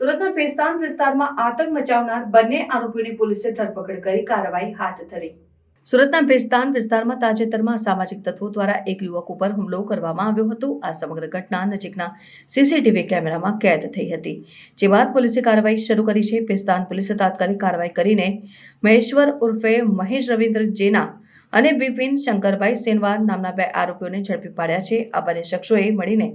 સુરતના પેસ્તાન વિસ્તારમાં આતંક મચાવનાર બંને આરોપીઓની પોલીસે ધરપકડ કરી કાર્યવાહી હાથ ધરી. સુરતના પેસ્તાન વિસ્તારમાં તાજેતરમાં સામાજિક તત્વો દ્વારા એક યુવક ઉપર હુમલો કરવામાં આવ્યો હતો. આ સમગ્ર ઘટના નજીકના સીસીટીવી કેમેરામાં કેદ થઈ હતી. જે બાદ પોલીસે કાર્યવાહી શરૂ કરી છે. પેસ્તાન પોલીસે તાત્કાલિક કાર્યવાહી કરીને મહેશ્વર ઉર્ફે મહેશ રવિન્દ્ર જેના અને બિપિન શંકરભાઈ સેનવાર નામના બે આરોપીઓને ઝડપી પાડ્યા છે. આ બંને શખ્સોએ મળીને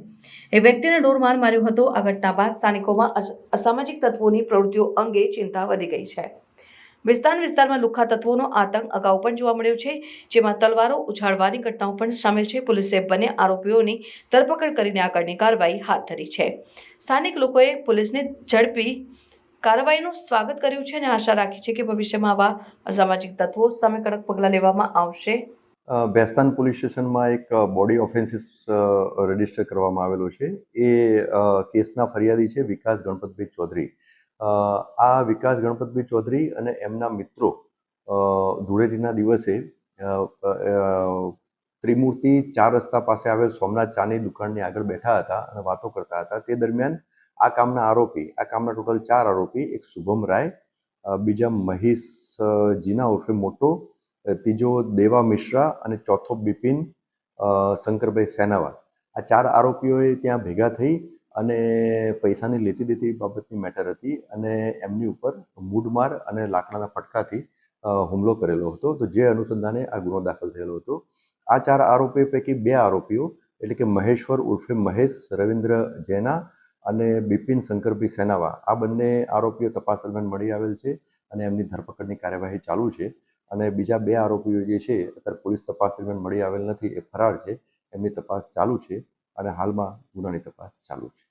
એક વ્યક્તિને ઢોરમાર માર્યો હતો. આ ઘટના બાદ સ્થાનિકોમાં અસામાજિક તત્વોની પ્રવૃત્તિઓ અંગે ચિંતા વધી ગઈ છે. વિસ્તારમાં લુખ્ખા તત્વોનો આતંક અગાઉ પણ જોવા મળ્યો છે, જેમાં તલવારો ઉછાળવાની ઘટનાઓ પણ સામેલ છે. પોલીસે બંને આરોપીઓની ધરપકડ કરીને આગળની કાર્યવાહી હાથ ધરી છે. સ્થાનિક લોકોએ પોલીસની ઝડપી કાર્યવાહીનું સ્વાગત કર્યું છે અને આશા રાખી છે કે ભવિષ્યમાં આવા અસામાજિક તત્વો સામે કડક પગલાં લેવામાં આવશે. બેસ્તાન પોલીસ સ્ટેશનમાં એક બોડી ઓફેન્સીસ રજીસ્ટર કરવામાં આવેલો છે. એ કેસના ફરિયાદી છે વિકાસ ગણપતભાઈ ચૌધરી. આ વિકાસ ગણપતભાઈ ચૌધરી અને એમના મિત્રો ધૂળેટીના દિવસે ત્રિમૂર્તિ 4 રસ્તા પાસે આવેલ સોમનાથ ચાની દુકાનની આગળ બેઠા હતા અને વાતો કરતા હતા. તે દરમિયાન આ કામના ટોટલ 4 આરોપી, એક શુભમ રાય, બીજા મહેશ જીના ઉર્ફે મોટો, ત્રીજો દેવા મિશ્રા અને ચોથો બિપિન શંકરભાઈ સેનાવાર, આ 4 આરોપીઓએ ત્યાં ભેગા થઈ અને પૈસાની લેતી દેતી બાબતની મેટર હતી અને એમની ઉપર મૂઢમાર અને લાકડાના ફટકાથી હુમલો કરેલો હતો. તો જે અનુસંધાને આ ગુનો દાખલ થયેલો હતો. આ 4 આરોપીઓ પૈકી 2 આરોપીઓ એટલે કે મહેશ્વર ઉર્ફે મહેશ રવિન્દ્ર જૈના અને બિપિન શંકરભાઈ સેનાવા, આ બંને આરોપીઓ તપાસ દરમિયાન મળી આવેલ છે અને એમની ધરપકડની કાર્યવાહી ચાલુ છે. અને બીજા 2 આરોપીઓ જે છે અત્યારે પોલીસ તપાસ દરમિયાન મળી આવેલ નથી, એ ફરાર છે. એમની તપાસ ચાલુ છે અને હાલમાં ગુનાની તપાસ ચાલુ છે.